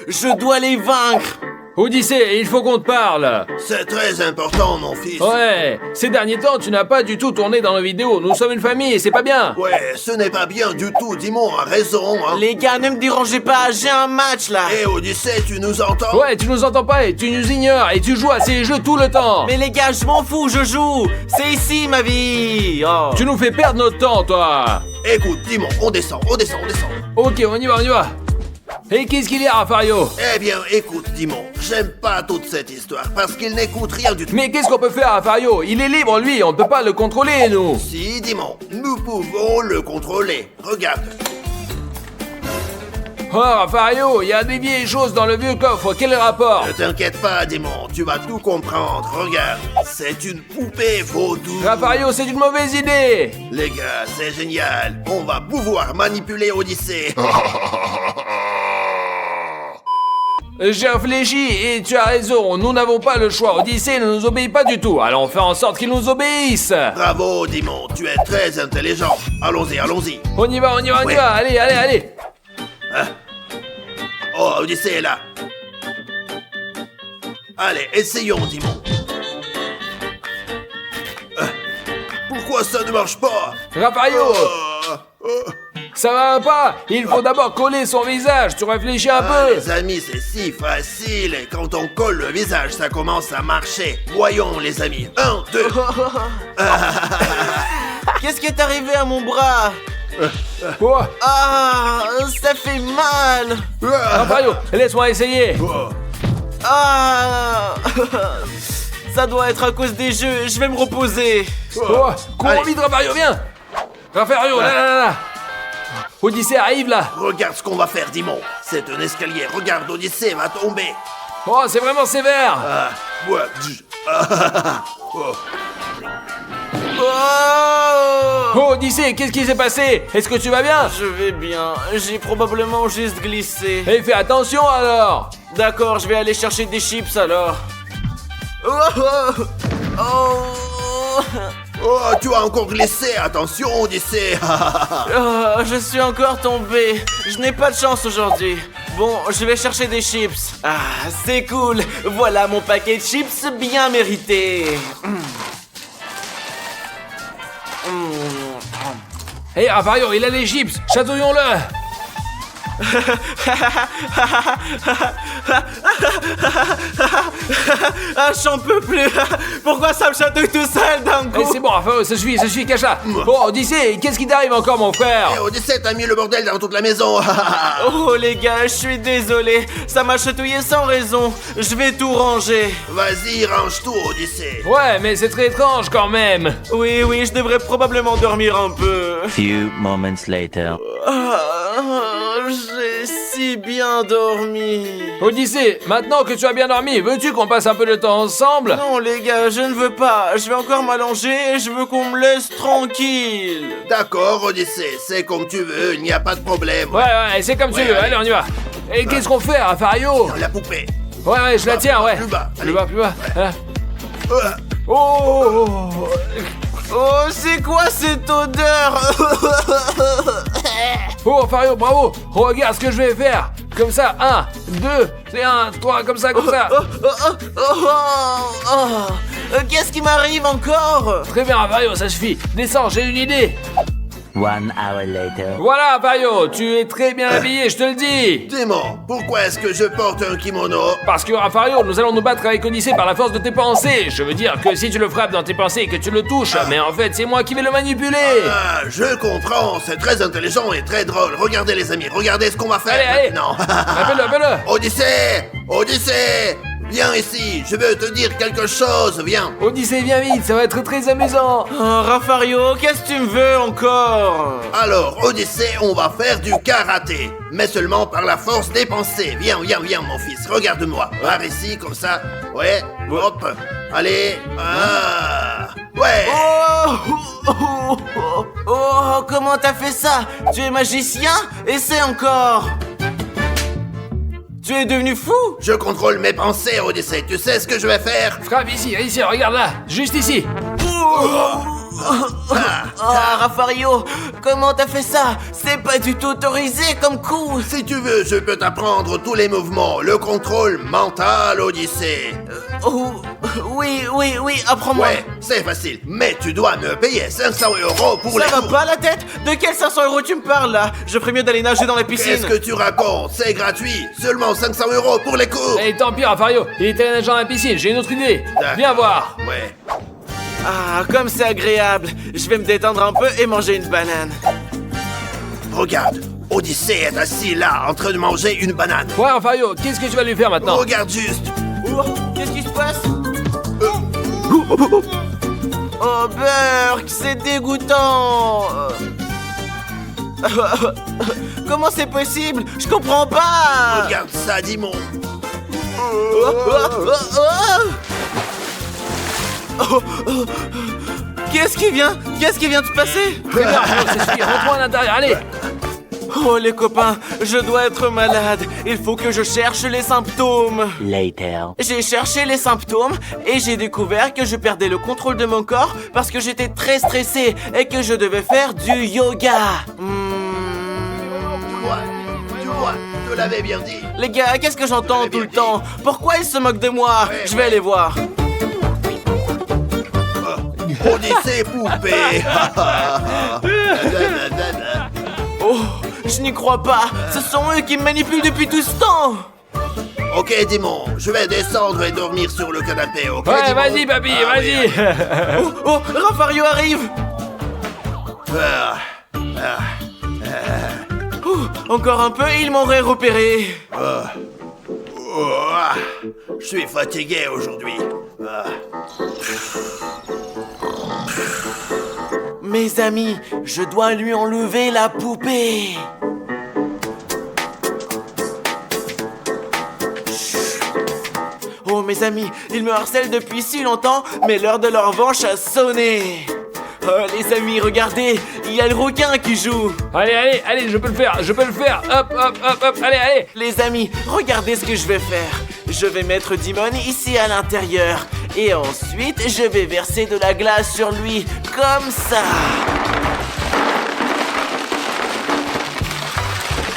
Je dois les vaincre. Odyssée, il faut qu'on te parle. C'est très important, mon fils. Ouais, ces derniers temps, tu n'as pas du tout tourné dans nos vidéos. Nous sommes une famille et c'est pas bien. Ouais, ce n'est pas bien du tout, Dimon a raison, hein. Les gars, ne me dérangez pas, j'ai un match là. Hé, Odyssée, tu nous entends? Ouais, tu nous entends pas et tu nous ignores et tu joues à ces jeux tout le temps. Mais les gars, je m'en fous, je joue. C'est ici ma vie. Oh. Tu nous fais perdre notre temps, toi. Écoute, Dimon, on descend. Ok, on y va. Et qu'est-ce qu'il y a, Rafario? Eh bien, écoute, Dimon, j'aime pas toute cette histoire, parce qu'il n'écoute rien du tout. Mais qu'est-ce qu'on peut faire, Rafario? Il est libre, lui, on ne peut pas le contrôler, nous. Si, Dimon, nous pouvons le contrôler. Regarde. Oh, Rafario, il y a des vieilles choses dans le vieux coffre, quel rapport? Ne t'inquiète pas, Dimon, tu vas tout comprendre. Regarde, c'est une poupée vaudou. Rafario, c'est une mauvaise idée. Les gars, c'est génial. On va pouvoir manipuler Odyssée. J'ai réfléchi et tu as raison, nous n'avons pas le choix. Odyssée ne nous obéit pas du tout, alors on fait en sorte qu'il nous obéisse. Bravo, Dimon, tu es très intelligent. Allons-y. On y va, Ouais. allez. Oh, Odyssée est là. Allez, essayons, Dimon. Pourquoi ça ne marche pas? Rafario, Oh. ça va pas? Il faut d'abord coller son visage, tu réfléchis un peu. Les amis, c'est si facile. Et quand on colle le visage, ça commence à marcher. Voyons, les amis. 1, 2. Qu'est-ce qui est arrivé à mon bras? Oh, Ah, ça fait mal. Rafario, laisse-moi essayer. Ah. Ça doit être à cause des jeux, je vais me reposer. Oh, cours Allez. vite, Rafario, viens. Rafario, là. Odyssée arrive là. Regarde ce qu'on va faire, Dimon. C'est un escalier. Regarde, Odyssée va tomber. Oh, c'est vraiment sévère. Ouais. Oh. Oh. Oh, Odyssée, qu'est-ce qui s'est passé? Est-ce que tu vas bien? Je vais bien, j'ai probablement juste glissé. Eh, fais attention alors. D'accord, je vais aller chercher des chips alors. Oh. Oh. Oh, tu as encore glissé. Attention, Odyssée. Oh, je suis encore tombé. Je n'ai pas de chance aujourd'hui. Bon, je vais chercher des chips. Ah, c'est cool. Voilà mon paquet de chips bien mérité. Hé, Rafario, il a les chips. Chatouillons-le. Ah, j'en peux plus. Pourquoi ça me chatouille tout seul d'un Eh, coup? c'est bon, Rafario, ça suffit, cache-la. Oh, Odyssée, qu'est-ce qui t'arrive encore, mon frère? Eh, Odyssée, t'as mis le bordel dans toute la maison. Oh les gars, je suis désolé. Ça m'a chatouillé sans raison. Je vais tout ranger. Vas-y, range tout, Odyssée. Ouais, mais c'est très étrange quand même. Oui, je devrais probablement dormir un peu. Few moments later. J'ai si bien dormi. Odyssée, maintenant que tu as bien dormi, veux-tu qu'on passe un peu de temps ensemble? Non les gars, je ne veux pas. Je vais encore m'allonger et je veux qu'on me laisse tranquille. D'accord, Odyssée, c'est comme tu veux, il n'y a pas de problème. Ouais, c'est comme tu Ouais, veux, allez. allez, on y va. Et qu'est-ce qu'on fait, Rafario? La poupée. Ouais, je la tiens, ouais. Plus bas, Plus bas. Hein. Euh, Oh! Oh, c'est quoi cette odeur? Oh, Rafario, bravo! Regarde ce que je vais faire! Comme ça, 1, 2, c'est 1, 3, comme ça. Qu'est-ce qui m'arrive encore? Très bien, Rafario, ça suffit. Descends, j'ai une idée. 1 hour later. Voilà, Rafario, tu es très bien habillé, je te le dis. Démon, pourquoi est-ce que je porte un kimono? Parce que, Rafario, nous allons nous battre avec Odyssée par la force de tes pensées. Je veux dire que si tu le frappes dans tes pensées et que tu le touches, mais en fait, c'est moi qui vais le manipuler. Ah, je comprends, c'est très intelligent et très drôle. Regardez les amis, regardez ce qu'on va faire Allez. maintenant. Appelle-le. Odyssée, viens ici, je veux te dire quelque chose, viens. Odyssée, viens vite, ça va être très amusant. Oh, Rafario, qu'est-ce que tu me veux encore? Alors, Odyssée, on va faire du karaté, mais seulement par la force des pensées. Viens, mon fils, regarde-moi. Par ici, comme ça. Ouais, hop. Allez. Ah. Ouais. Oh, comment t'as fait ça? Tu es magicien? Essaie encore. Tu es devenu fou? Je contrôle mes pensées, Odyssée. Tu sais ce que je vais faire? Frappe ici, regarde là, juste ici. Ah, Raffario, comment t'as fait ça? C'est pas du tout autorisé comme coup. Si tu veux, je peux t'apprendre tous les mouvements, le contrôle mental, Odyssée. Oh, oui, apprends-moi. Ouais, c'est facile, mais tu dois me payer 500 € pour Ça les va cours. pas la tête? De quels 500 € tu me parles là? Je ferais mieux d'aller nager dans la piscine. Qu'est-ce que tu racontes? C'est gratuit, seulement 500 € pour les cours. Et tant pis, Raffario, il était allé nager dans la piscine, j'ai une autre idée. D'accord. Viens voir. Ouais. Ah, comme c'est agréable. Je vais me détendre un peu et manger une banane. Regarde, Odyssée est assis là, en train de manger une banane. Ouais, Raffario, qu'est-ce que tu vas lui faire maintenant? Regarde juste. Oh, qu'est-ce qui se passe? Oh, Burk, c'est dégoûtant. Comment c'est possible? Je comprends pas. Regarde ça, Dimon. Qu'est-ce qui vient de se passer? Très bien, Raffario, c'est suffit, rentre-moi à l'intérieur, allez. Oh les copains, je dois être malade. Il faut que je cherche les symptômes. Later. J'ai cherché les symptômes et j'ai découvert que je perdais le contrôle de mon corps parce que j'étais très stressé et que je devais faire du yoga. Tu vois, je te l'avais bien dit. Les gars, qu'est-ce que j'entends J'avais tout le bien temps? Pourquoi ils se moquent de moi? Ouais, Je vais aller voir. Odyssée poupée. Oh, je n'y crois pas. Ce sont eux qui me manipulent depuis tout ce temps. Ok, Dimon, je vais descendre et dormir sur le canapé, ok? Ouais, Dimon? vas-y, papy, Ah, vas-y. oui. Oh, Raffario arrive. Encore un peu, ils m'auraient repéré. Je suis fatigué aujourd'hui. Mes amis, je dois lui enlever la poupée. Oh mes amis, ils me harcèlent depuis si longtemps, mais l'heure de leur revanche a sonné. Oh les amis, regardez, il y a le requin qui joue. Allez, je peux le faire. Hop, allez. Les amis, regardez ce que je vais faire. Je vais mettre Dimon ici à l'intérieur. Et ensuite, je vais verser de la glace sur lui, comme ça.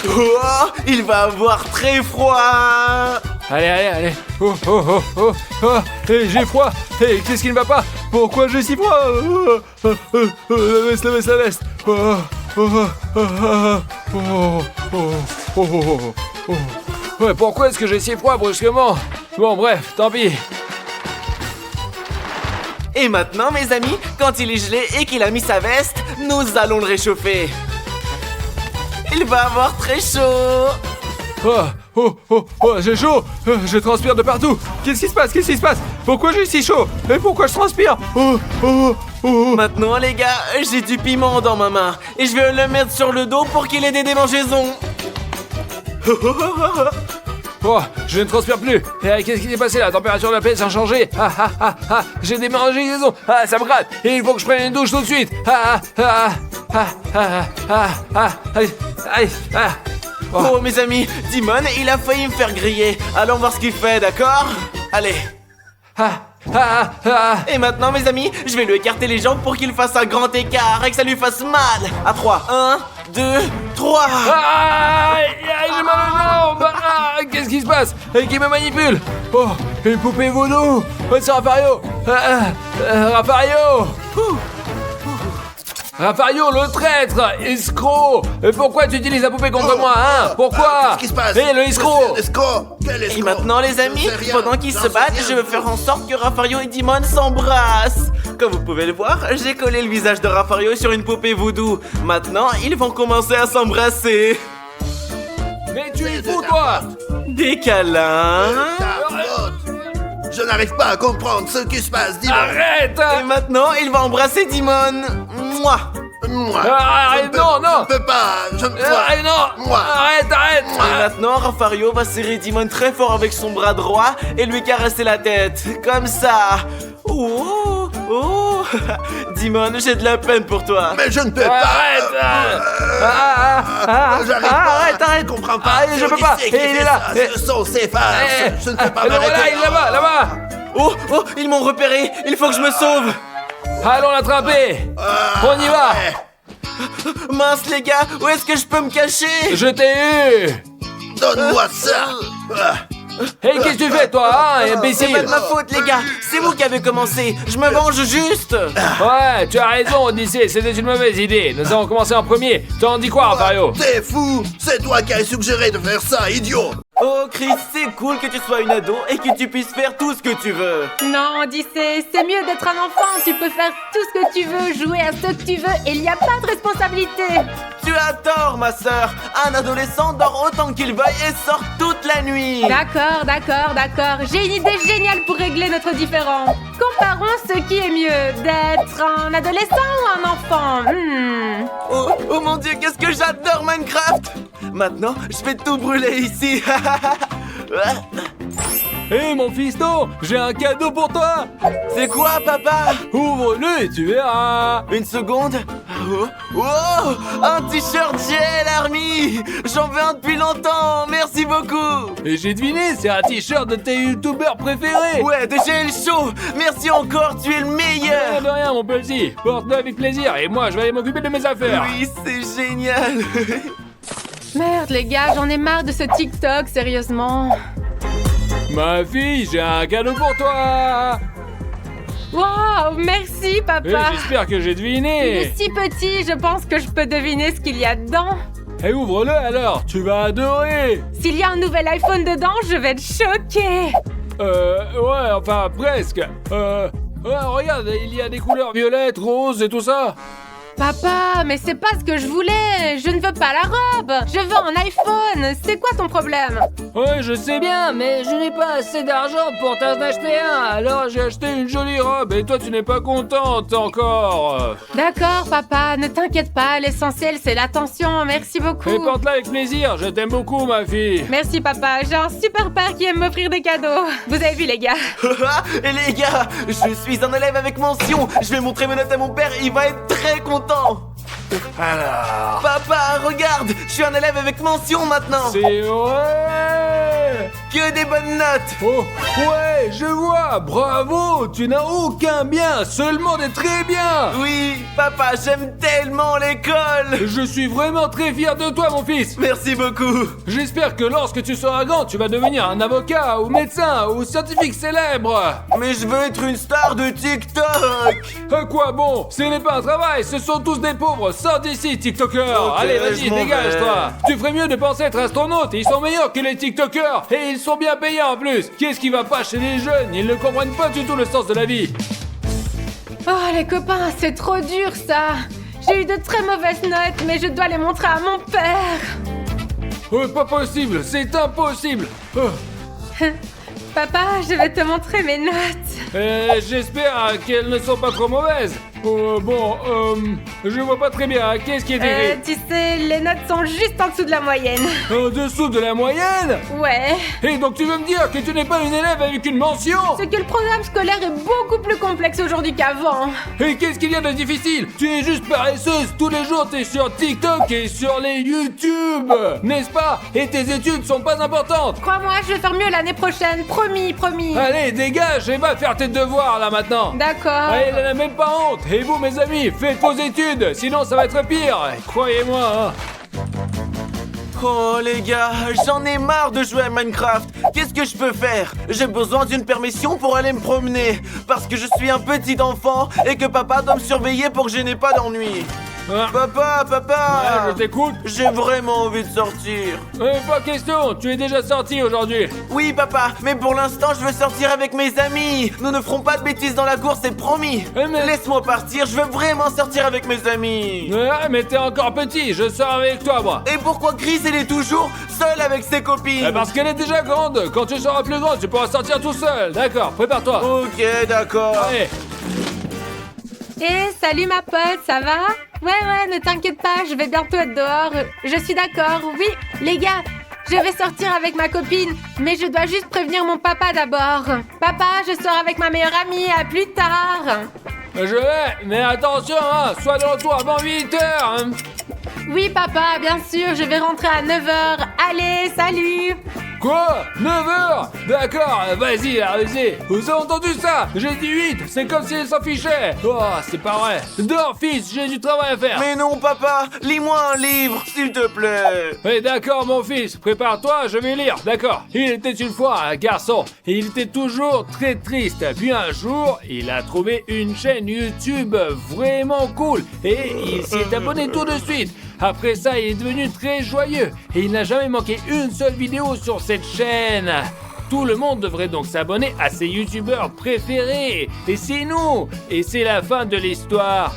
Oh, il va avoir très froid. Allez. Oh, j'ai froid. Qu'est-ce qui ne va pas? Pourquoi j'ai si froid? La veste. Ouais, pourquoi est-ce que j'ai si froid brusquement? Bon, bref, tant pis. Et maintenant, mes amis, quand il est gelé et qu'il a mis sa veste, nous allons le réchauffer. Il va avoir très chaud. J'ai chaud. Je transpire de partout. Qu'est-ce qui se passe? Pourquoi j'ai si chaud? Et pourquoi je transpire? Maintenant, les gars, j'ai du piment dans ma main et je vais le mettre sur le dos pour qu'il ait des démangeaisons. Je ne transpire plus. Qu'est-ce qui s'est passé? La température de la pièce a changé. J'ai des démangeaisons. Ça me gratte. Et il faut que je prenne une douche tout de suite. Oh, mes amis, Dimon, il a failli me faire griller. Allons voir ce qu'il fait, d'accord? Allez. Et maintenant, mes amis, je vais lui écarter les jambes pour qu'il fasse un grand écart et que ça lui fasse mal. À 3. 1, 2, 3. J'ai mal aux jambes. Qu'est-ce qui se passe? Qui me manipule? Oh, une poupée vaudou. C'est Raffario. Raffario, le traître! Escroc! Pourquoi tu utilises la poupée contre moi, hein? Pourquoi? Qu'est-ce qui se passe? Le escroc! Escroc? Quel escroc? Et maintenant, les amis, Je sais rien. pendant qu'ils J'en se sais battent, rien. je vais faire en sorte que Raffario et Dimon s'embrassent. Comme vous pouvez le voir, j'ai collé le visage de Raffario sur une poupée voodoo. Maintenant, ils vont commencer à s'embrasser. Mais tu es fou, toi! Des câlins. Ta faute. Je n'arrive pas à comprendre ce qui se passe, Dimon. Arrête! Et maintenant, il va embrasser Dimon. Mouah. Moi. Arrête, je ne non! peux pas. Je ne peux Arrête, non! Moi. Arrête! Et maintenant, Raffario va serrer Dimon très fort avec son bras droit et lui caresser la tête. Comme ça. Oh. Dimon, j'ai de la peine pour toi. Mais je ne peux Arrête! pas. J'arrive pas. Arrête! Je comprends pas. Arrête, je peux pas. Qui fait Il est là. ça? Ce sont ces farces. Je ne peux pas Le voilà, m'arrêter. il est là-bas! Oh, ils m'ont repéré. Il faut que je me sauve. Allons l'attraper. On y va. Ouais. Mince les gars, où est-ce que je peux me cacher? Je t'ai eu. Donne-moi ça. Ah. Hey, qu'est-ce que tu fais, toi, hein, C'est imbécile? pas de ma faute les gars, c'est vous qui avez commencé. Je me venge juste. Ouais, tu as raison, Odyssée, c'était une mauvaise idée. Nous avons commencé en premier. T'en dis quoi, Mario? T'es fou. C'est toi qui as suggéré de faire ça, idiot. Oh Chris, c'est cool que tu sois une ado et que tu puisses faire tout ce que tu veux. Non, Odyssée, c'est mieux d'être un enfant. Tu peux faire tout ce que tu veux, jouer à ce que tu veux et il n'y a pas de responsabilité. Tu as tort ma sœur. Un adolescent dort autant qu'il veuille et sort toute la nuit. D'accord, d'accord, d'accord. J'ai une idée géniale pour régler notre différend. Comparons ce qui est mieux, d'être un adolescent ou un enfant. Oh mon dieu, qu'est-ce que j'adore Minecraft. Maintenant, je vais tout brûler ici. Hé, mon fiston, j'ai un cadeau pour toi. C'est quoi papa? Ouvre-le et tu verras. Une seconde. Oh, oh, un t-shirt GL Army. J'en veux un depuis longtemps, merci beaucoup. Et j'ai deviné, c'est un t-shirt de tes youtubeurs préférés. Ouais, de GL Show. Merci encore, tu es le meilleur. De rien, mon petit. Porte-le avec plaisir et moi, je vais aller m'occuper de mes affaires. Oui, c'est génial. Merde, les gars, j'en ai marre de ce TikTok, sérieusement. Ma fille, j'ai un cadeau pour toi. Wow, merci, Et papa. j'espère que j'ai Il deviné. est si petit, je pense que je peux deviner ce qu'il y a dedans. Et ouvre-le alors, tu vas adorer. S'il y a un nouvel iPhone dedans, je vais être choquée. Ouais, enfin, presque. Ouais, regarde, il y a des couleurs violettes, roses et tout ça. Papa, mais c'est pas ce que je voulais. Je ne veux pas la robe. Je veux un iPhone. C'est quoi ton problème? Ouais, je sais bien, mais je n'ai pas assez d'argent pour t'en acheter un. Alors j'ai acheté une jolie robe et toi tu n'es pas contente encore. D'accord, papa, ne t'inquiète pas. L'essentiel, c'est l'attention. Merci beaucoup. Et porte-la avec plaisir, je t'aime beaucoup ma fille. Merci, papa. J'ai un super père qui aime m'offrir des cadeaux. Vous avez vu, les gars? Et les gars, je suis un élève avec mention. Je vais montrer mes notes à mon père, il va être très content. Alors. Papa, regarde, je suis un élève avec mention maintenant. C'est vrai. Que des bonnes notes. Oh, ouais, je vois, bravo, tu n'as aucun bien, seulement des très bien. Oui, papa, j'aime tellement l'école. Je suis vraiment très fier de toi mon fils. Merci beaucoup. J'espère que lorsque tu seras grand, tu vas devenir un avocat ou médecin ou scientifique célèbre. Mais je veux être une star de TikTok. À quoi bon? Ce n'est pas un travail, ce sont tous des pauvres. Sors d'ici, TikToker. Ok, Allez, je vas-y, m'en dégage-toi. vais. Tu ferais mieux de penser être astronaute. Ils sont meilleurs que les TikTokers. Et ils sont bien payés en plus. Qu'est-ce qui va pas chez les jeunes? Ils ne comprennent pas du tout le sens de la vie. Oh, les copains, c'est trop dur, ça. J'ai eu de très mauvaises notes, mais je dois les montrer à mon père. Pas possible, c'est impossible. Papa, je vais te montrer mes notes. J'espère qu'elles ne sont pas trop mauvaises. Je vois pas très bien. Qu'est-ce qui est écrit? Tu sais, les notes sont juste en dessous de la moyenne. En dessous de la moyenne? Ouais. Et donc tu veux me dire que tu n'es pas une élève avec une mention? C'est que le programme scolaire est beaucoup plus complexe aujourd'hui qu'avant. Et qu'est-ce qu'il y a de difficile? Tu es juste paresseuse. Tous les jours t'es sur TikTok et sur les YouTube, n'est-ce pas? Et tes études sont pas importantes. Crois-moi, je vais faire mieux l'année prochaine. Promis, promis. Allez, dégage et va faire tes devoirs là maintenant. D'accord. Allez, elle n'a même pas honte. Et vous, mes amis, faites vos études, sinon ça va être pire. Croyez-moi, hein. Oh les gars, j'en ai marre de jouer à Minecraft. Qu'est-ce que je peux faire? J'ai besoin d'une permission pour aller me promener. Parce que je suis un petit enfant et que papa doit me surveiller pour que je n'ai pas d'ennui. Ah. Papa, Ah, je t'écoute. j'ai vraiment envie de sortir. Pas question, tu es déjà sorti aujourd'hui. Oui papa, mais pour l'instant je veux sortir avec mes amis. Nous ne ferons pas de bêtises dans la course, c'est promis. Mais- Laisse-moi partir, je veux vraiment sortir avec mes amis. Ouais, mais t'es encore petit, je sors avec toi, moi. Et pourquoi Chris elle est toujours seule avec ses copines? Parce qu'elle est déjà grande. Quand tu seras plus grand, tu pourras sortir tout seul. D'accord, prépare-toi. Ok, d'accord. Allez. Salut ma pote, ça va? Ouais, ne t'inquiète pas, je vais bientôt être dehors. Je suis d'accord, oui. Les gars, je vais sortir avec ma copine, mais je dois juste prévenir mon papa d'abord. Papa, je sors avec ma meilleure amie, à plus tard. Je vais, mais attention, hein, sois de retour avant 8h. Oui papa, bien sûr, je vais rentrer à 9h. Allez, salut. Quoi? 9h? D'accord, vas-y, la rusée. Vous avez entendu ça? J'ai dit 8, c'est comme si elle s'en fichait. Oh, c'est pas vrai. Dors, fils, j'ai du travail à faire. Mais non, papa, lis-moi un livre, s'il te plaît. Oui, d'accord, mon fils, prépare-toi, je vais lire, d'accord. Il était une fois un garçon, et il était toujours très triste. Puis un jour, il a trouvé une chaîne YouTube vraiment cool, et il s'est abonné tout de suite. Après ça, il est devenu très joyeux, et il n'a jamais manqué une seule vidéo sur cette chaîne. Tout le monde devrait donc s'abonner à ses youtubeurs préférés, et c'est nous, et c'est la fin de l'histoire.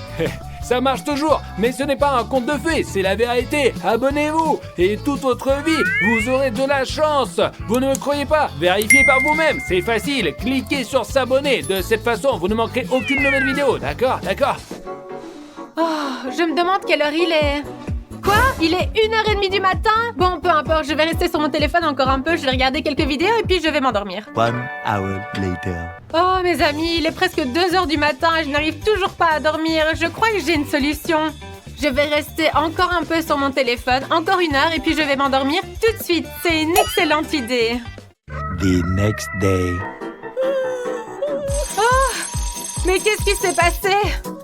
Ça marche toujours, mais ce n'est pas un conte de fées, c'est la vérité. Abonnez-vous et toute votre vie, vous aurez de la chance. Vous ne me croyez pas? Vérifiez par vous-même, c'est facile. Cliquez sur s'abonner. De cette façon, vous ne manquerez aucune nouvelle vidéo. D'accord? D'accord? Oh, je me demande quelle heure il est. Quoi? Il est 1h30 du matin? Bon, peu importe, je vais rester sur mon téléphone encore un peu, je vais regarder quelques vidéos et puis je vais m'endormir. 1 hour later. Oh, mes amis, il est presque 2h du matin et je n'arrive toujours pas à dormir. Je crois que j'ai une solution. Je vais rester encore un peu sur mon téléphone, encore 1 heure et puis je vais m'endormir tout de suite. C'est une excellente idée. The next day. Mais qu'est-ce qui s'est passé?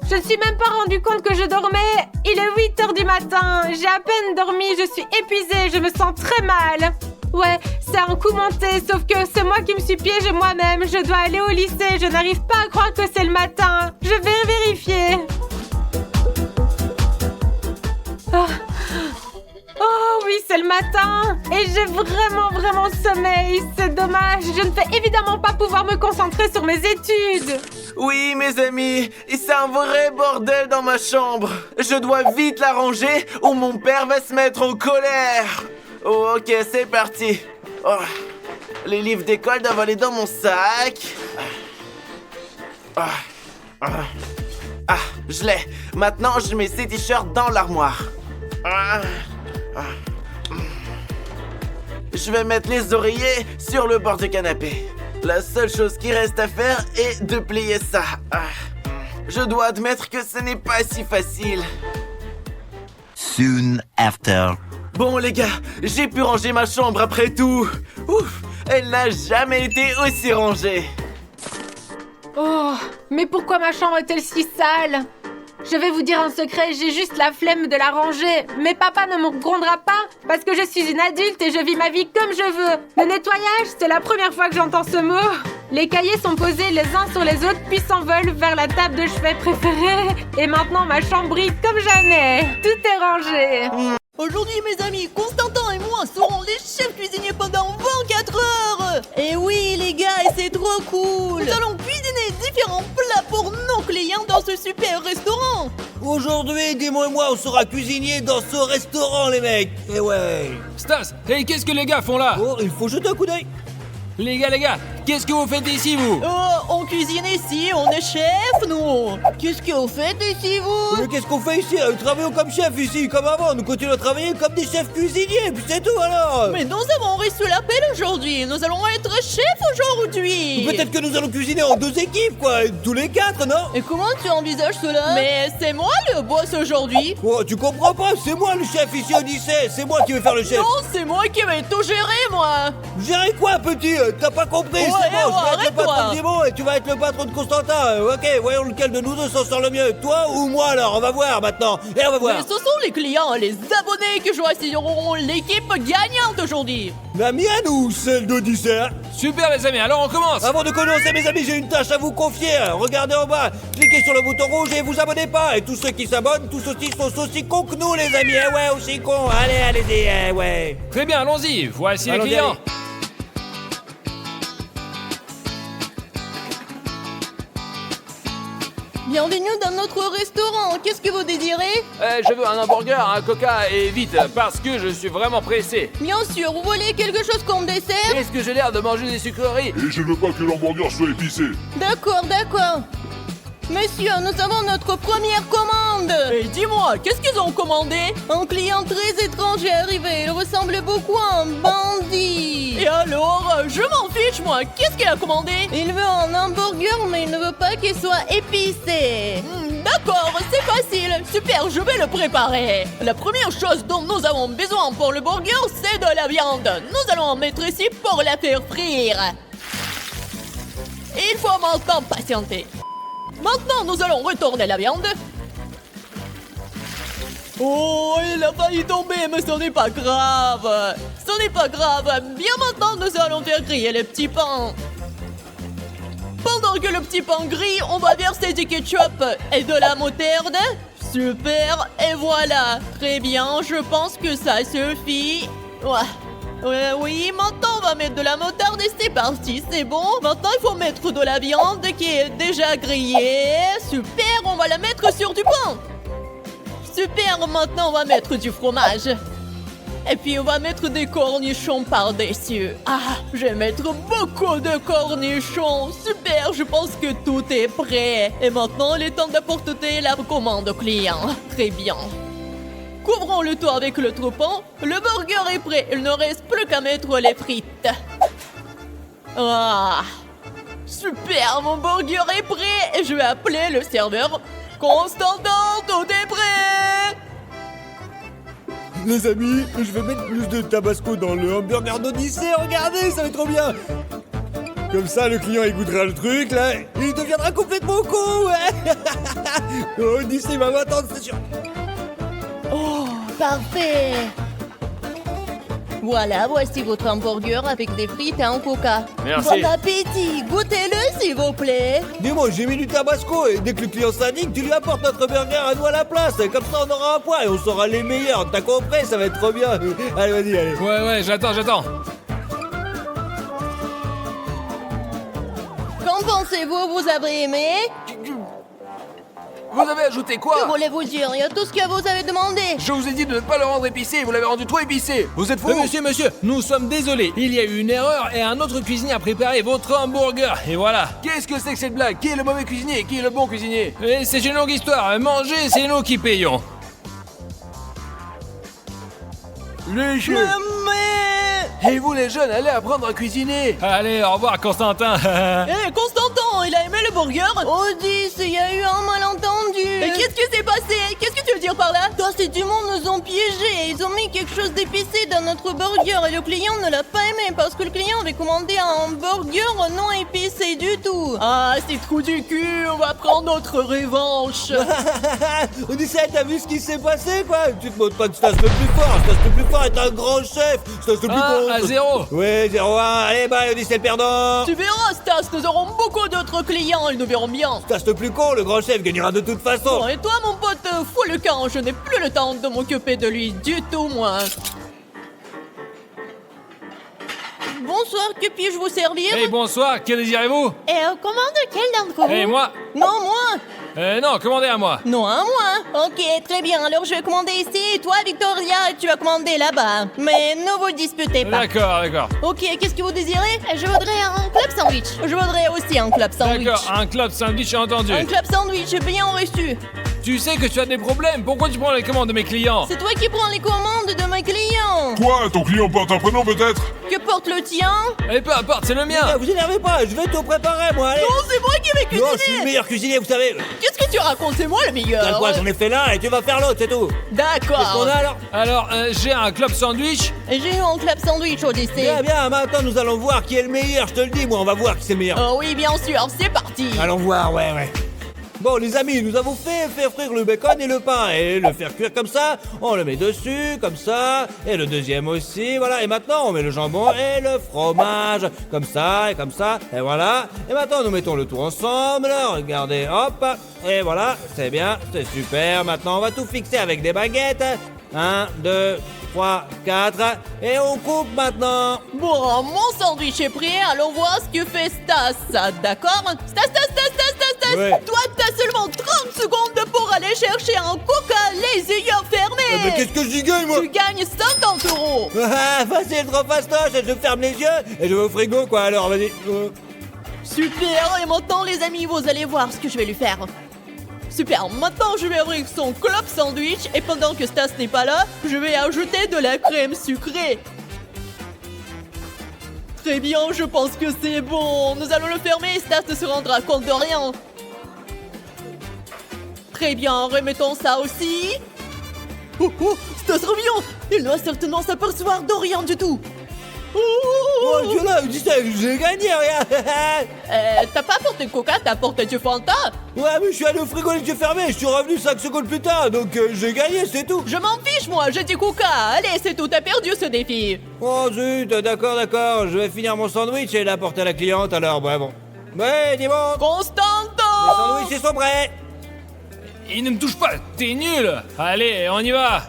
Je ne suis même pas rendu compte que je dormais. Il est 8h du matin. J'ai à peine dormi, je suis épuisée, je me sens très mal. Ouais, c'est un coup monté, sauf que c'est moi qui me suis piégée moi-même. Je dois aller au lycée, je n'arrive pas à croire que c'est le matin. Je vais vérifier. Oh oui, c'est le matin. Et j'ai vraiment sommeil. C'est dommage, je ne vais évidemment pas pouvoir me concentrer sur mes études. Oui, mes amis, et c'est un vrai bordel dans ma chambre. Je dois vite la ranger ou mon père va se mettre en colère. Oh, ok, c'est parti. Oh, les livres d'école doivent aller dans mon sac. Je l'ai. Maintenant, je mets ces t-shirts dans l'armoire. Je vais mettre les oreillers sur le bord du canapé. La seule chose qui reste à faire est de plier ça. Je dois admettre que ce n'est pas si facile. Soon after. Bon les gars, j'ai pu ranger ma chambre après tout. Ouf, elle n'a jamais été aussi rangée. Oh, mais pourquoi ma chambre est-elle si sale? Je vais vous dire un secret, j'ai juste la flemme de la ranger. Mais papa ne me grondera pas parce que je suis une adulte et je vis ma vie comme je veux. Le nettoyage, c'est la première fois que j'entends ce mot. Les cahiers sont posés les uns sur les autres puis s'envolent vers la table de chevet préférée. Et maintenant ma chambre brille comme jamais. Tout est rangé. Aujourd'hui, mes amis, Constantin et moi serons les chefs cuisiniers pendant 24 heures. Et oui, les gars, et c'est trop cool. Nous allons cuisiner différents plats pour nos clients dans ce super restaurant. Aujourd'hui, dis-moi et moi, on sera cuisinier dans ce restaurant, les mecs. Eh ouais. Stas, et qu'est-ce que les gars font là? Oh, il faut jeter un coup d'œil. Les gars, qu'est-ce que vous faites ici, vous? Oh, on cuisine ici, on est chef, nous. Qu'est-ce que vous faites ici, vous? Mais qu'est-ce qu'on fait ici? Nous travaillons comme chef ici, comme avant. Nous continuons à travailler comme des chefs cuisiniers, puis c'est tout alors. Mais nous avons reçu l'appel aujourd'hui. Nous allons être chefs aujourd'hui. Peut-être que nous allons cuisiner en 2 équipes, quoi. Tous les 4, non? Et comment tu envisages cela? Mais c'est moi le boss aujourd'hui. Oh, tu comprends pas? C'est moi le chef ici au lycée. C'est moi qui vais faire le chef. Non, c'est moi qui vais tout gérer, moi. Gérer quoi, petit? T'as pas compris? Ouais, c'est bon, je vais être le arrête-toi. patron de Dimon et tu vas être le patron de Constantin. Ok, voyons lequel de nous deux s'en sort le mieux. Toi ou moi alors? On va voir maintenant. Et on va voir. Mais ce sont les clients, les abonnés qui choisiront l'équipe gagnante aujourd'hui. La mienne ou celle d'Odyssée? Super les amis, alors on commence. Avant de commencer, mes amis, j'ai une tâche à vous confier. Regardez en bas, cliquez sur le bouton rouge et vous abonnez pas. Et tous ceux qui s'abonnent, tous aussi sont aussi cons que nous, les amis. Eh ouais, aussi cons. Allez-y, eh ouais. Très bien, allons-y, voici les Allons-y, clients. allez. Bienvenue dans notre restaurant. Qu'est-ce que vous désirez? Je veux un hamburger, un coca et vite, parce que je suis vraiment pressé. Bien sûr, vous voulez quelque chose comme dessert? Est-ce que j'ai l'air de manger des sucreries? Et je veux pas que l'hamburger soit épicé. D'accord. Monsieur, nous avons notre première commande. Et dis-moi, qu'est-ce qu'ils ont commandé? Un client très étrange est arrivé. Il ressemble beaucoup à un bandit. Et alors, je m'en fiche, moi. Qu'est-ce qu'il a commandé? Il veut un hamburger, mais il ne veut pas qu'il soit épicé. D'accord, c'est facile. Super, je vais le préparer. La première chose dont nous avons besoin pour le burger, c'est de la viande. Nous allons en mettre ici pour la faire frire. Il faut maintenant patienter. Maintenant, nous allons retourner la viande. Oh, il a failli tomber, mais ce n'est pas grave. Ce n'est pas grave. Bien maintenant, nous allons faire griller les petits pains. Pendant que le petit pain grille, on va verser du ketchup et de la moutarde. Super, et voilà. Très bien, je pense que ça suffit. Oui, maintenant on va mettre de la moutarde et c'est parti, c'est bon. Maintenant il faut mettre de la viande qui est déjà grillée. Super, on va la mettre sur du pain. Super, maintenant on va mettre du fromage. Et puis on va mettre des cornichons par-dessus. Ah, je vais mettre beaucoup de cornichons. Super, je pense que tout est prêt. Et maintenant il est temps d'apporter la commande au client. Très bien. Couvrons le tout avec le troupon. Le burger est prêt. Il ne reste plus qu'à mettre les frites. Ah, super, mon burger est prêt. Et je vais appeler le serveur. Constantin, tout est prêt. Les amis, je vais mettre plus de tabasco dans le hamburger d'Odyssée, regardez, ça va être trop bien. Comme ça, le client il goûtera le truc, là, il deviendra complètement con, ouais. Odyssée va m'attendre, c'est sûr. Oh, parfait. Voilà, voici votre hamburger avec des frites et un coca. Merci. Bon appétit, goûtez-le s'il vous plaît. Dis-moi, j'ai mis du tabasco et dès que le client s'indigne, tu lui apportes notre burger à nous à la place. Comme ça, on aura un point et on sera les meilleurs. T'as compris, ça va être trop bien. Allez, vas-y, allez. Ouais, j'attends. Qu'en pensez-vous, vous avez aimé? Vous avez ajouté Que quoi? voulez-vous dire? Il y a tout ce que vous avez demandé. Je vous ai dit de ne pas le rendre épicé, vous l'avez rendu trop épicé. Vous êtes fou? Monsieur, nous sommes désolés. Il y a eu une erreur et un autre cuisinier a préparé votre hamburger. Et voilà. Qu'est-ce que c'est que cette blague? Qui est le mauvais cuisinier et qui est le bon cuisinier? Et c'est une longue histoire. Manger, c'est nous qui payons. Les jeux. Et vous les jeunes, allez apprendre à cuisiner. Allez, au revoir Constantin. Hé, Constantin, il a aimé le burger? Odysse, il y a eu un malentendu. Mais qu'est-ce qui s'est passé? Qu'est-ce que tu veux dire par là? C'est du monde nous ont piégés. Ils ont mis quelque chose d'épicé dans notre burger et le client ne l'a pas aimé parce que le client avait commandé un burger non épicé du tout. Ah, c'est trou du cul, on va prendre notre revanche. Odyssée, t'as vu ce qui s'est passé, quoi? Tu te montres pas de Stas le plus fort. Stas le plus fort est un grand chef. Stas le plus con. À 0. Ouais, 0-1. Allez, bye, Odyssée le perdant. Tu verras, Stas, nous aurons beaucoup d'autres clients, ils nous verront bien. Stas le plus con, le grand chef gagnera de toute façon. Bon, et toi, mon pote, fous le camp, je n'ai plus le temps de m'occuper de lui du tout, moi. Bonsoir, que puis-je vous servir? Hey, bonsoir, que désirez-vous? Commande quel d'entre vous? Et moi? Non, moi. Non, commandez à moi. Non, à moi. Ok, très bien, alors je vais commander ici, et toi, Victoria, tu vas commander là-bas. Mais ne vous disputez pas. D'accord. Ok, qu'est-ce que vous désirez? Je voudrais un club sandwich. Je voudrais aussi un club sandwich. D'accord, un club sandwich, j'ai entendu. Un club sandwich, bien reçu. Tu sais que tu as des problèmes, pourquoi tu prends les commandes de mes clients? C'est toi qui prends les commandes de mes clients. Toi, ton client porte un prénom peut-être? Que porte le tien? Eh, peu importe, c'est le mien. Vous énervez pas, je vais tout préparer, moi, allez. Non, c'est moi qui vais cuisiner. Non, je suis le meilleur cuisinier, vous savez. Qu'est-ce que tu racontes? C'est moi le meilleur. T'as quoi, j'en ai fait l'un et tu vas faire l'autre, c'est tout. Qu'est-ce qu'on D'accord. a alors? Alors, j'ai un club sandwich. J'ai eu un club sandwich au lycée. Bien, maintenant nous allons voir qui est le meilleur, je te le dis, moi, on va voir qui c'est le meilleur. Oh oui, bien sûr, c'est parti. Allons voir, ouais. Bon, les amis, nous avons fait faire frire le bacon et le pain, et le faire cuire comme ça, on le met dessus, comme ça, et le deuxième aussi, voilà, et maintenant on met le jambon et le fromage, comme ça, et voilà, et maintenant nous mettons le tout ensemble, regardez, hop, et voilà, c'est bien, c'est super, maintenant on va tout fixer avec des baguettes, 1, 2, 3, 4, et on coupe maintenant. Bon, mon sandwich est prêt, allons voir ce que fait Stas. D'accord? Stas. Ouais. Toi, t'as seulement 30 secondes pour aller chercher un coca, les yeux fermés. Mais qu'est-ce que j'y gagne, moi? Tu gagnes 50 €. Ah, facile, trop fastoche, je ferme les yeux, et je vais au frigo, quoi, alors, vas-y. Super, et maintenant les amis, vous allez voir ce que je vais lui faire. Super, maintenant je vais ouvrir son club sandwich et pendant que Stas n'est pas là, je vais ajouter de la crème sucrée. Très bien, je pense que c'est bon. Nous allons le fermer et Stas ne se rendra compte de rien. Très bien, remettons ça aussi. Oh, oh, Stas revient. Il doit certainement s'apercevoir de rien du tout. Oh, Dieu là, Odyssée, j'ai gagné, regarde. T'as pas apporté Coca, t'as apporté du Fanta. Ouais, mais je suis allé au frigo les yeux fermés, je suis revenu 5 secondes plus tard, donc j'ai gagné, c'est tout. Je m'en fiche, moi, j'ai dit Coca. Allez, c'est tout, t'as perdu ce défi. Oh zut, d'accord, je vais finir mon sandwich et l'apporter à la cliente, alors, ouais, bon. Ouais, dis bon. Les Constantin. sandwichs, ils sont prêts. Il ne me touche pas, t'es nul. Allez, on y va.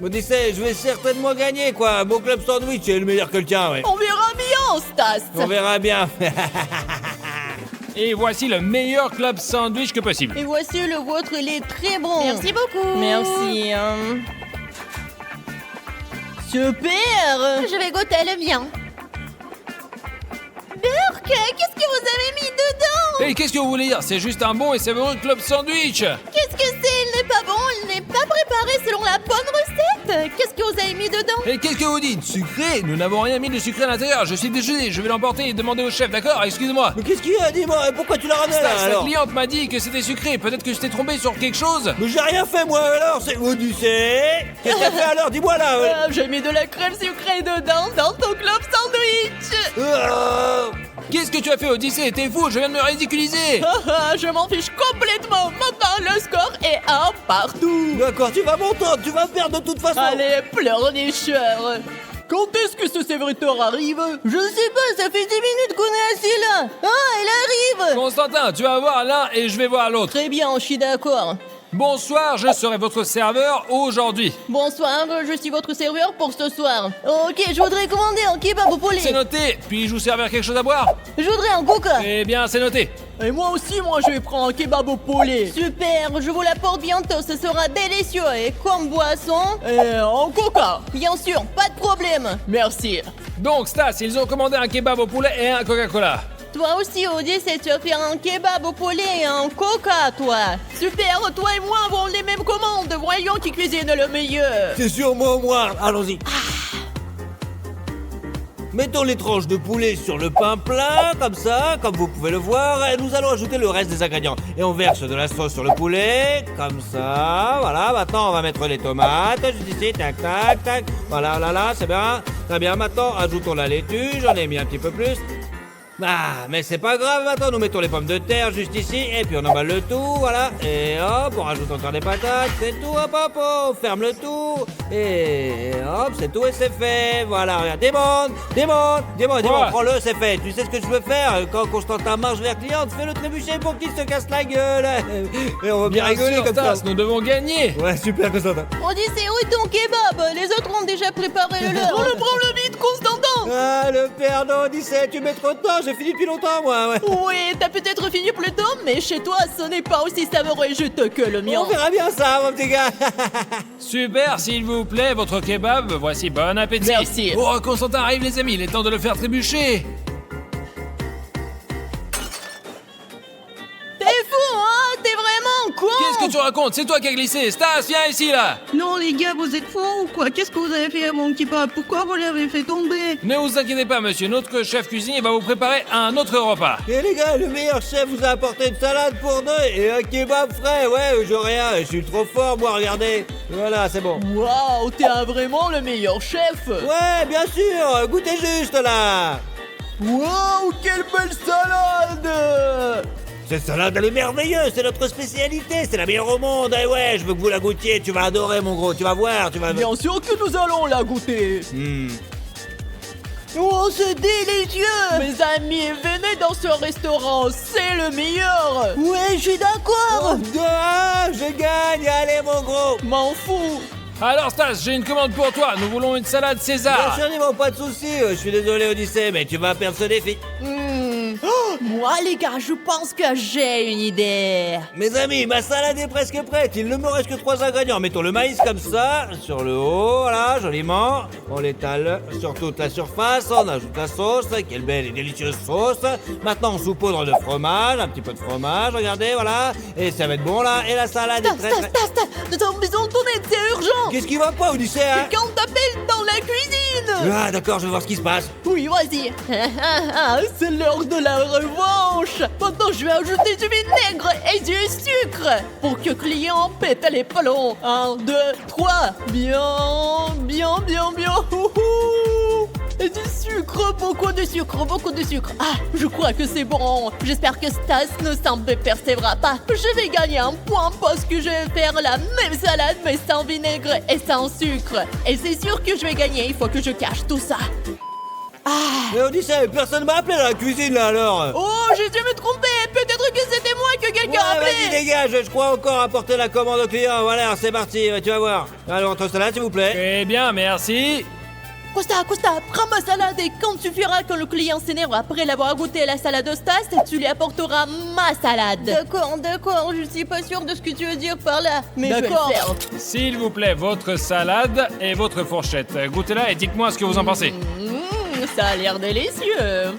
Odyssée, je vais certainement gagner, quoi. Mon club sandwich est le meilleur que le tien, ouais. On verra bien, Stas. On verra bien. Et voici le meilleur club sandwich que possible. Et voici le vôtre, il est très bon. Merci beaucoup. Merci. Super. Je vais goûter le mien. Burk, qu'est-ce que vous avez mis dedans? Et qu'est-ce que vous voulez dire? C'est juste un bon et savoureux club sandwich. Qu'est-ce que c'est? Il n'est pas bon, il n'est pas préparé selon la bonne recette. Qu'est-ce que vous avez mis dedans? Et qu'est-ce que vous dites? Sucré? Nous n'avons rien mis de sucré à l'intérieur. Je suis désolé, je vais l'emporter et demander au chef, d'accord? Excuse-moi. Mais qu'est-ce qu'il y a, dis-moi, pourquoi tu l'as ramené là, La alors? cliente m'a dit que c'était sucré. Peut-être que je t'ai trompé sur quelque chose. Mais j'ai rien fait, moi, alors, c'est Odyssée. Qu'est-ce que t'as fait, alors? Dis-moi, là. J'ai mis de la crème sucrée dedans dans ton club sandwich. Qu'est-ce que tu as fait, Odyssée? T'es fou, je viens de me ridiculiser. Je m'en fiche complètement. Maintenant, le score est 1 partout. D'accord, tu vas m'entendre, tu vas perdre de toute façon. Allez, pleurnicheur. Quand est-ce que ce serviteur arrive? Je sais pas, ça fait 10 minutes qu'on est assis là. Ah, il arrive. Constantin, tu vas voir l'un et je vais voir l'autre. Très bien, je suis d'accord. Bonsoir, je serai votre serveur aujourd'hui. Bonsoir, je suis votre serveur pour ce soir. Ok, je voudrais commander un kebab au poulet. C'est noté. Puis-je vous servir quelque chose à boire? Je voudrais un coca. Eh bien, c'est noté. Et moi aussi, je vais prendre un kebab au poulet. Super, je vous l'apporte bientôt, ce sera délicieux. Et comme boisson, un coca. Bien sûr, pas de problème. Merci. Donc, Stas, ils ont commandé un kebab au poulet et un Coca-Cola. Toi aussi, Odyssée, tu vas faire un kebab au poulet et un coca, toi. Super, toi et moi avons les mêmes commandes. Voyons qui cuisine le meilleur. C'est sûrement moi, allons-y. Mettons les tranches de poulet sur le pain plat, comme ça, comme vous pouvez le voir, et nous allons ajouter le reste des ingrédients. Et on verse de la sauce sur le poulet, comme ça, voilà. Maintenant, on va mettre les tomates, juste ici, tac, tac, tac. Voilà, là, c'est bien. Très bien, maintenant, ajoutons la laitue, j'en ai mis un petit peu plus. Ah, mais c'est pas grave, maintenant nous mettons les pommes de terre juste ici, et puis on emballe le tout, voilà, et hop, on rajoute encore des patates, c'est tout, hop, on ferme le tout, et hop, c'est tout et c'est fait, voilà, regarde, démonte, prends-le, c'est fait, tu sais ce que je veux faire, quand Constantin marche vers cliente, fais-le trébucher pour qu'il se casse la gueule, et on va bien rigoler sûr, comme Stas, ça. nous devons gagner. Ouais, super Constantin. Odyssée, où est ton kebab? Les autres ont déjà préparé le leur. Prends-le vite, Constantin. Ah, le perdant, Odyssée, tu mets trop de temps, j'ai fini depuis longtemps, moi, ouais. Oui, t'as peut-être fini plus tôt, mais chez toi, ce n'est pas aussi savoureux et juteux que le mien. On verra bien ça, mon petit gars. Super, s'il vous plaît, votre kebab, voici, bon appétit. Merci. Oh, Constantin arrive, les amis, il est temps de le faire trébucher. T'es fou, hein? T'es vraiment con. Qu'est-ce que tu racontes? C'est toi qui as glissé. Stas, viens ici, là. Non les gars, vous êtes fous ou quoi? Qu'est-ce que vous avez fait à mon kebab? Pourquoi vous l'avez fait tomber? Ne vous inquiétez pas, monsieur, notre chef cuisinier va vous préparer un autre repas. Et les gars, le meilleur chef vous a apporté une salade pour deux et un kebab frais. Ouais, j'ai rien, je suis trop fort, moi, regardez. Voilà, c'est bon. Waouh, t'es vraiment le meilleur chef. Ouais, bien sûr, goûtez juste, là. Waouh, quelle belle salade. Cette salade, elle est merveilleuse, c'est notre spécialité, c'est la meilleure au monde. Et ouais, je veux que vous la goûtiez, tu vas adorer, mon gros, tu vas voir, tu vas... Bien sûr que nous allons la goûter. Oh, c'est délicieux. Mes amis, venez dans ce restaurant, c'est le meilleur. Ouais, je suis d'accord. 2-1, je gagne, allez, mon gros. M'en fous. Alors, Stas, j'ai une commande pour toi. Nous voulons une salade Bien César. sûr, Nemo, pas de soucis, je suis désolé, Odyssée, mais tu vas perdre ce défi. Moi, les gars, je pense que j'ai une idée. Mes amis, ma salade est presque prête. Il ne me reste que 3 ingrédients. Mettons le maïs comme ça, sur le haut, voilà, joliment. On l'étale sur toute la surface. On ajoute la sauce. Quelle belle et délicieuse sauce. Maintenant, on saupoudre de fromage, un petit peu de fromage, regardez, voilà. Et ça va être bon là. Et la salade est très... Stas, nous avons besoin de ton aide, c'est urgent. Qu'est-ce qui va pas, Odyssée, hein? Quelqu'un t'appelle dans la cuisine. Ah, d'accord, je vais voir ce qui se passe. Oui, vas-y. C'est l'heure de la revoir. revanche. Maintenant, je vais ajouter du vinaigre et du sucre pour que le client pète les plombs. 1, 2, 3. Bien, bien, bien, bien. Et du sucre, beaucoup de sucre, beaucoup de sucre. Ah, je crois que c'est bon. J'espère que Stas ne s'en dépercévera pas. Je vais gagner un point parce que je vais faire la même salade mais sans vinaigre et sans sucre. Et c'est sûr que je vais gagner, il faut que je cache tout ça. Mais Odyssée, personne m'a appelé dans la cuisine là alors. Oh, j'ai dû me tromper. Peut-être que c'était moi que quelqu'un a Vas-y, appelé. dégage, je crois encore apporter la commande au client. Voilà, c'est parti, tu vas voir. Alors, entre salade, s'il vous plaît. Très bien, merci. Costa, prends ma salade et quand tu verras que le client s'énerve après l'avoir goûté la salade de Stas, tu lui apporteras ma salade. D'accord, je suis pas sûre de ce que tu veux dire par là, mais D'accord. je vais le faire. S'il vous plaît, votre salade et votre fourchette. Goûtez-la et dites-moi ce que vous en pensez. Ça a l'air délicieux.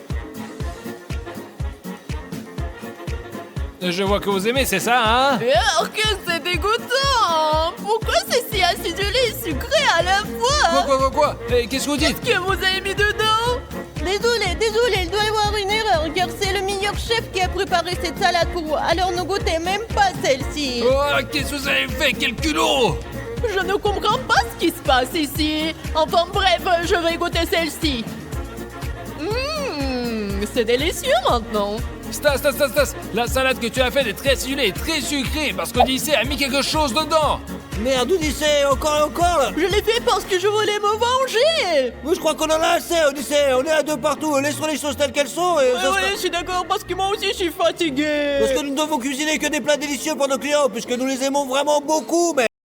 Je vois que vous aimez, c'est ça, hein? Oh, que c'est dégoûtant. Pourquoi c'est si acidulé et sucré à la fois? Quoi? Qu'est-ce que vous dites? Qu'est-ce que vous avez mis dedans? Désolé, il doit y avoir une erreur, car c'est le meilleur chef qui a préparé cette salade pour vous, alors ne goûtez même pas celle-ci. Oh, qu'est-ce que vous avez fait? Quel culot! Je ne comprends pas ce qui se passe ici. Enfin bref, je vais goûter celle-ci. C'est délicieux maintenant. Stas, la salade que tu as faite est très acidulée et très sucrée parce qu'Odyssée a mis quelque chose dedans. Merde, Odyssée, encore et encore là. Je l'ai fait parce que je voulais me venger. Moi, je crois qu'on en a assez, Odyssée. On est à deux partout. Laissons les choses telles qu'elles sont. Et ça sera- Je suis d'accord parce que moi aussi je suis fatigué. Parce que nous ne devons cuisiner que des plats délicieux pour nos clients, puisque nous les aimons vraiment beaucoup, mais